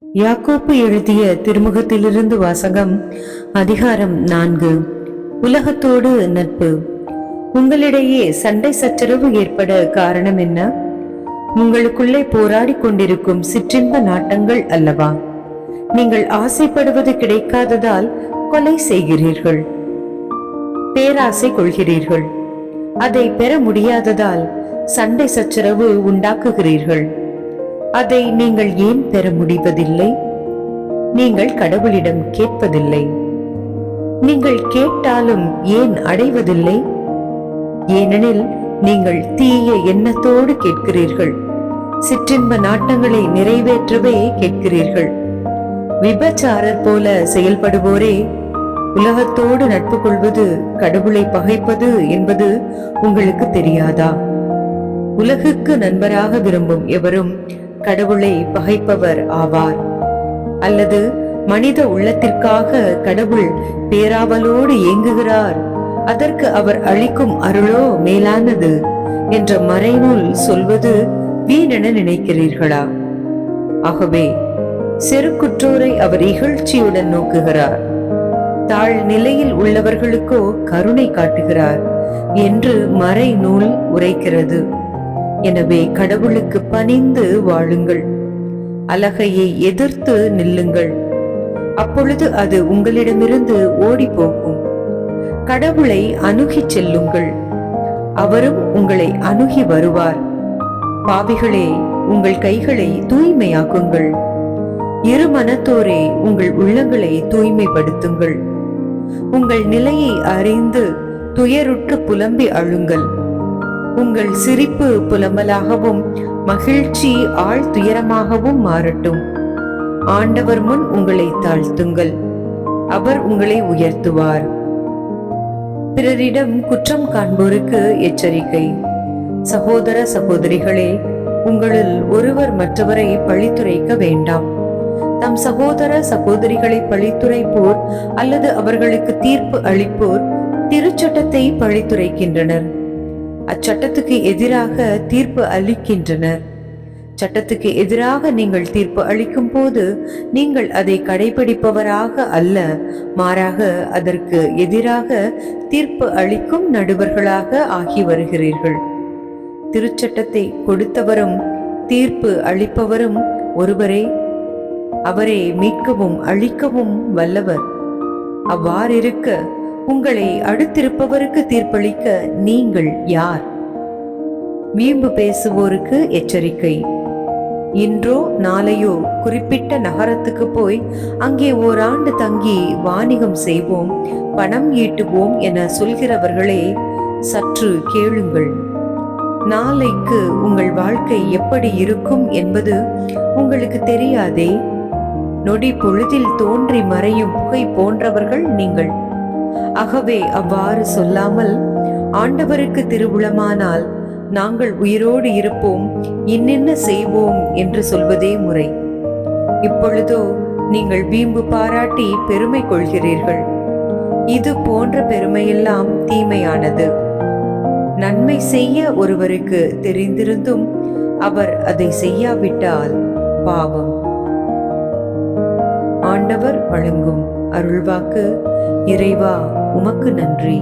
யாக்கோப்பு எழுதிய திருமுகத்திலிருந்து வாசகம். அதிகாரம் 4. உலகத்தோடு நட்பு. உங்களிடையே சண்டை சச்சரவு ஏற்பட காரணம் என்ன? உங்களுக்குள்ளே போராடி கொண்டிருக்கும் சிற்றின்ப நாட்டங்கள் அல்லவா? நீங்கள் ஆசைப்படுவது கிடைக்காததால் கொலை செய்கிறீர்கள், பேராசை கொள்கிறீர்கள். அதை பெற முடியாததால் சண்டை சச்சரவு உண்டாக்குகிறீர்கள். அதை நீங்கள் ஏன் பெற முடிவதில்லை? நீங்கள் கடவுளிடம் கேட்பதில்லை. நீங்கள் கேட்டாலும் ஏன் அடைவதில்லை? ஏனெனில் நீங்கள் தீய எண்ணத்தோடு கேட்கிறீர்கள், சிற்றின்ப நாட்டங்களை நிறைவேற்றவே கேட்கிறீர்கள். விபச்சாரர் போல செயல்படுவோரே, உலகத்தோடு நட்பு கொள்வது கடவுளை பகைப்பது என்பது உங்களுக்கு தெரியாதா? உலகுக்கு நண்பராக விரும்பும் எவரும் கடவுளை பகைப்பவர் ஆவார். அல்லது மனித உள்ளத்திற்காக கடவுள் பேராவலோடு ஏங்குகிறார், அதற்கு அவர் அளிக்கும் அருளோ மேலானது என்ற மறைநூல் சொல்வது வீணென நினைக்கிறீர்களா? ஆகவே செருக்குற்றோரை அவர் இகழ்ச்சியுடன் நோக்குகிறார், தாழ் நிலையில் உள்ளவர்களுக்கோ கருணை காட்டுகிறார் என்று மறைநூல் உரைக்கிறது. எனவே கடவுளுக்கு பணிந்து வாழுங்கள், அலகையை எதிர்த்து நில்லுங்கள், அப்பொழுது அது உங்களிடமிருந்து ஓடி போகும். கடவுளை அணுகி செல்லுங்கள், அவரும் உங்களை அணுகி வருவார். பாவிகளே, உங்கள் கைகளை தூய்மையாக்குங்கள், இருமனத்தோரே உங்கள் உள்ளங்களை தூய்மைப்படுத்துங்கள். உங்கள் நிலையை அறிந்து துயருற்று புலம்பி அழுங்கள். உங்கள் சிரிப்பு புலம்பலாகவும் மகிழ்ச்சி ஆழ் துயரமாகவும் மாறட்டும். ஆண்டவர் முன் உங்களை தாழ்த்துங்கள், அவர் உங்களை உயர்த்துவார். பிறரிடம் குற்றம் காண்போருக்கு எச்சரிக்கை. சகோதர சகோதரிகளே, உங்களுள் ஒருவர் மற்றவரை பழித்துரைக்க வேண்டாம். தம் சகோதர சகோதரிகளை பழித்துரைப்போர் அல்லது அவர்களுக்கு தீர்ப்பு அளிப்போர் திருச்சட்டத்தை பழித்துரைக்கின்றனர், அச்சட்டத்துக்கு எதிராக தீர்ப்பு அளிக்கின்றனர். சட்டத்துக்கு எதிராக நீங்கள் தீர்ப்பு அளிக்கும் போது நீங்கள் அதை கடைபிடிப்பவராக அல்ல, மாறாக அதற்கு எதிராக தீர்ப்பு அளிக்கும் நடுவர்களாக ஆகி வருகிறீர்கள். திருச்சட்டத்தை கொடுத்தவரும் தீர்ப்பு அளிப்பவரும் ஒருவரே, அவரே மீட்கவும் அழிக்கவும் வல்லவர். அவ்வாறிருக்க உங்களை அடுத்திருப்பவருக்கு தீர்ப்பளிக்க நீங்கள் யார்? வீம்பு பேசுவோருக்கு எச்சரிக்கை. இன்றோ நாளையோ குறிப்பிட்ட நகரத்துக்கு போய் அங்கே ஓராண்டு தங்கி வாணிகம் செய்வோம், பணம் ஈட்டுவோம் என சொல்கிறவர்களே, சற்று கேளுங்கள். நாளைக்கு உங்கள் வாழ்க்கை எப்படி இருக்கும் என்பது உங்களுக்கு தெரியாதே. நொடி பொழுதில் தோன்றி மறையும் புகை போன்றவர்கள் நீங்கள். ஆகவே அவ்வாறு சொல்லாமல், ஆண்டவருக்கு திருவுளமானால் நாங்கள் உயிரோடு இருப்போம், இன்னென்ன செய்வோம் என்று சொல்வதே முறை. இப்பொழுதோ நீங்கள் வீம்பு பாராட்டி பெருமை கொள்கிறீர்கள். இது போன்ற பெருமையெல்லாம் தீமையானது. நன்மை செய்ய ஒருவருக்கு தெரிந்திருந்தும் அவர் அதை செய்யாவிட்டால் பாவம். ஆண்டவர் வழங்கும் அருள்வாக்கு. இறைவா, உமக்கு நன்றி.